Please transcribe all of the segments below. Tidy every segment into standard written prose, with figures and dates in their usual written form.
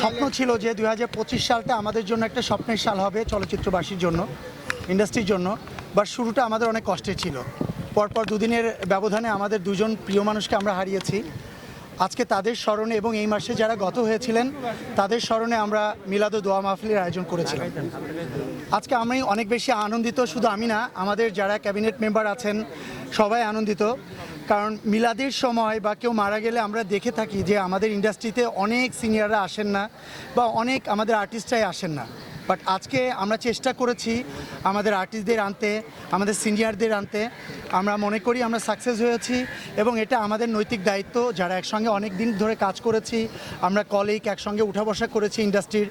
স্বপ্ন ছিল যে 2025 সালটা আমাদের জন্য একটা স্বপ্নের সাল হবে চলচ্চিত্রবাসীর জন্য, ইন্ডাস্ট্রির জন্য। বাট শুরুটা আমাদের অনেক কষ্টের ছিল। পরপর দুদিনের ব্যবধানে আমাদের দুজন প্রিয় মানুষকে আমরা হারিয়েছি। আজকে তাদের স্মরণে এবং এই মাসে যারা গত হয়েছিলেন তাদের স্মরণে আমরা মিলাদ ও দোয়া মাহফিলের আয়োজন করেছিলাম। আজকে আমি অনেক বেশি আনন্দিত, শুধু আমি না, আমাদের যারা ক্যাবিনেট মেম্বার আছেন সবাই আনন্দিত। কারণ মিলাদের সময় বা কেউ মারা গেলে আমরা দেখে থাকি যে আমাদের ইন্ডাস্ট্রিতে অনেক সিনিয়ররা আসেন না বা অনেক আমাদের আর্টিস্টরাই আসেন না। বাট আজকে আমরা চেষ্টা করেছি আমাদের আর্টিস্টদের আনতে, আমাদের সিনিয়রদের আনতে। আমরা মনে করি আমরা সাকসেস হয়েছি এবং এটা আমাদের নৈতিক দায়িত্ব, যারা একসঙ্গে অনেক দিন ধরে কাজ করেছি, আমরা কলিগ একসঙ্গে উঠা বসা করেছি ইন্ডাস্ট্রির,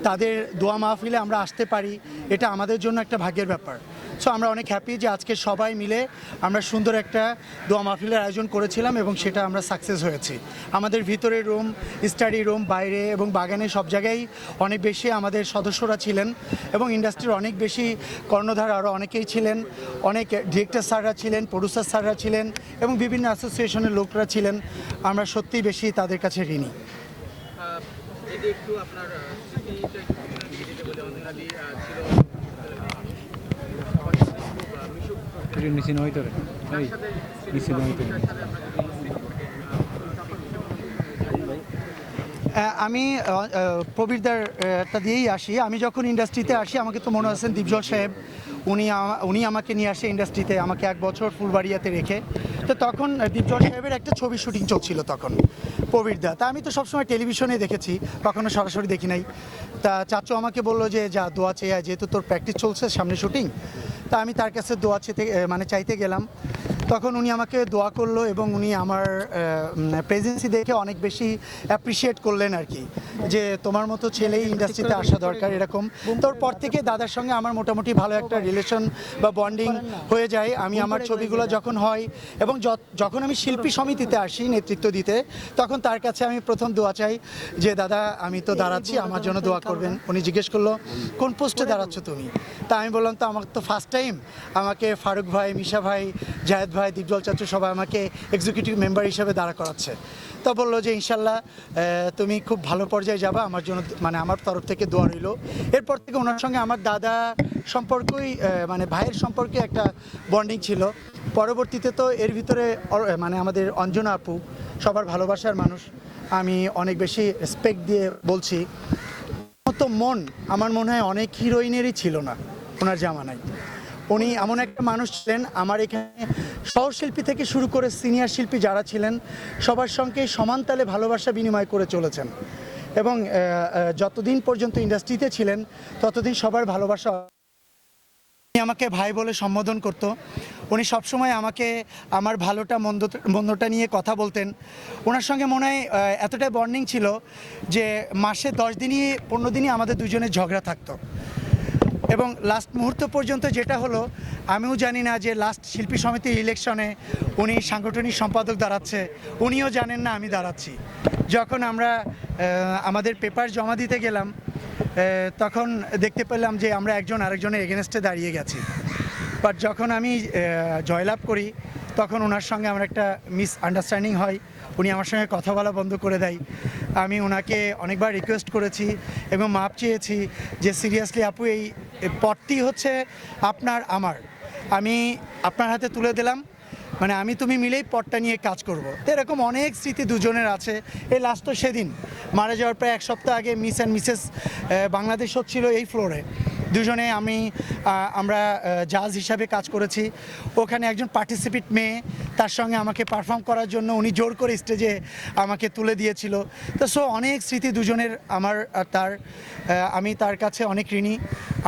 তাদের দোয়া মাহফিলে আমরা আসতে পারি, এটা আমাদের জন্য একটা ভাগ্যের ব্যাপার। সো আমরা অনেক হ্যাপি যে আজকে সবাই মিলে আমরা সুন্দর একটা দোয়া মাহফিলের আয়োজন করেছিলাম এবং সেটা আমরা সাকসেস হয়েছি। আমাদের ভিতরের রুম, স্টাডি রুম, বাইরে এবং বাগানে সব জায়গায় অনেক বেশি আমাদের সদস্যরা ছিলেন এবং ইন্ডাস্ট্রির অনেক বেশি কর্ণধার আরও অনেকেই ছিলেন। অনেক ডিরেক্টর স্যাররা ছিলেন, প্রডিউসার স্যাররা ছিলেন এবং বিভিন্ন অ্যাসোসিয়েশনের লোকরা ছিলেন। আমরা সত্যিই বেশি তাদের কাছে ঋণী। আমি প্রবীরদারটা দিয়েই আসি। আমি যখন ইন্ডাস্ট্রিতে আসি আমাকে তো মনে আছেন দীপজল সাহেব, উনি আমাকে নিয়ে আসে ইন্ডাস্ট্রিতে, আমাকে 1 বছর ফুলবাড়িয়াতে রেখে। তো তখন দীপজল সাহেবের একটা ছবি শুটিং চলছিল তখন, প্রবীরদা। তা আমি তো সবসময় টেলিভিশনে দেখেছি, কখনো সরাসরি দেখি নাই। তা চাচু আমাকে বললো যে যা দোয়া চেয়ে, যেহেতু তোর প্র্যাকটিস চলছে, সামনে শুটিং। তা আমি তার কাছে দোয়া চাইতে গেলাম। তখন উনি আমাকে দোয়া করলো এবং উনি আমার প্রেজেন্সি দেখে অনেক বেশি অ্যাপ্রিসিয়েট করলেন আর কি, যে তোমার মতো ছেলেই ইন্ডাস্ট্রিতে আসা দরকার এরকম। তোর পর থেকে দাদার সঙ্গে আমার মোটামুটি ভালো একটা রিলেশন বা বন্ডিং হয়ে যায়। আমি আমার ছবিগুলো যখন হয় এবং যখন আমি শিল্পী সমিতিতে আসি নেতৃত্ব দিতে, তখন তার কাছে আমি প্রথম দোয়া চাই যে দাদা আমি তো দাঁড়াচ্ছি, আমার জন্য দোয়া করবেন। উনি জিজ্ঞেস করলো কোন পোস্টে দাঁড়াচ্ছ তুমি? তা আমি বললাম তো আমার তো ফার্স্ট টাইম, আমাকে ফারুক ভাই, মিশা ভাই, জায়েদ ভাই, দীপজল চাচু সবাই আমাকে এক্সিকিউটিভ মেম্বার হিসেবে দাঁড়া করাচ্ছে। তো বললো যে ইনশাল্লাহ তুমি খুব ভালো পর্যায়ে যাবা, আমার জন্য মানে আমার তরফ থেকে দোয়া রইল। এরপর থেকে ওনার সঙ্গে আমার দাদা সম্পর্কই মানে ভাইয়ের সম্পর্কে একটা বন্ডিং ছিল। পরবর্তীতে তো এর ভিতরে মানে আমাদের অঞ্জনা আপু সবার ভালোবাসার মানুষ, আমি অনেক বেশি রেসপেক্ট দিয়ে বলছি। তো মন আমার মনে হয় অনেক হিরোইনেরই ছিল না ওনার জামানায়। উনি এমন একটা মানুষ ছিলেন, আমার এখানে সহশিল্পী থেকে শুরু করে সিনিয়র শিল্পী যারা ছিলেন সবার সঙ্গে সমান তালে ভালোবাসা বিনিময় করে চলেছেন এবং যতদিন পর্যন্ত ইন্ডাস্ট্রিতে ছিলেন ততদিন সবার ভালোবাসা। উনি আমাকে ভাই বলে সম্বোধন করতো। উনি সবসময় আমাকে আমার ভালোটা মন্দটা নিয়ে কথা বলতেন। ওনার সঙ্গে মনে হয় এতটাই বন্ডিং ছিল যে মাসে 10 দিনই 15 দিনই আমাদের দুজনের ঝগড়া থাকতো। এবং লাস্ট মুহূর্ত পর্যন্ত যেটা হলো, আমিও জানি না যে লাস্ট শিল্পী সমিতির ইলেকশনে উনি সাংগঠনিক সম্পাদক দাঁড়াচ্ছে, উনিও জানেন না আমি দাঁড়াচ্ছি। যখন আমরা আমাদের পেপার জমা দিতে গেলাম তখন দেখতে পেলাম যে আমরা একজন আরেকজনের এগেনস্টে দাঁড়িয়ে গেছি। বাট যখন আমি জয়লাভ করি তখন ওনার সঙ্গে আমার একটা মিসআন্ডারস্ট্যান্ডিং হয়, উনি আমার সঙ্গে কথা বলা বন্ধ করে দেয়। আমি ওনাকে অনেকবার রিকোয়েস্ট করেছি এবং মাপ চেয়েছি যে সিরিয়াসলি আপু এই পদটি হচ্ছে আপনার আমার, আমি আপনার হাতে তুলে দিলাম, মানে আমি তুমি মিলেই পদটা নিয়ে কাজ করব। তো এরকম অনেক স্মৃতি দুজনের আছে। এই লাস্ট তো সেদিন মারা যাওয়ার প্রায় 1 সপ্তাহ আগে মিস অ্যান্ড মিসেস বাংলাদেশ হচ্ছিল এই ফ্লোরে, দুজনে আমরা জাজ হিসাবে কাজ করেছি। ওখানে একজন পার্টিসিপেট মেয়ে, তার সঙ্গে আমাকে পারফর্ম করার জন্য উনি জোর করে স্টেজে আমাকে তুলে দিয়েছিল। তো অনেক স্মৃতি দুজনের আমার আর তার, আমি তার কাছে অনেক ঋণী।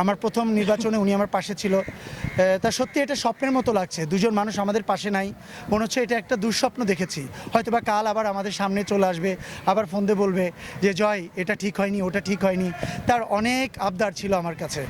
আমার প্রথম নির্বাচনে উনি আমার পাশে ছিল। তা সত্যি এটা স্বপ্নের মতো লাগছে, দুজন মানুষ আমাদের পাশে নাই, মনে হচ্ছে এটা একটা দুঃস্বপ্ন দেখেছি। হয়তো বা কাল আবার আমাদের সামনে চলে আসবে, আবার ফোন দিয়ে বলবে যে জয় এটা ঠিক হয়নি, ওটা ঠিক হয়নি। তার অনেক আবদার ছিল আমার কাছে।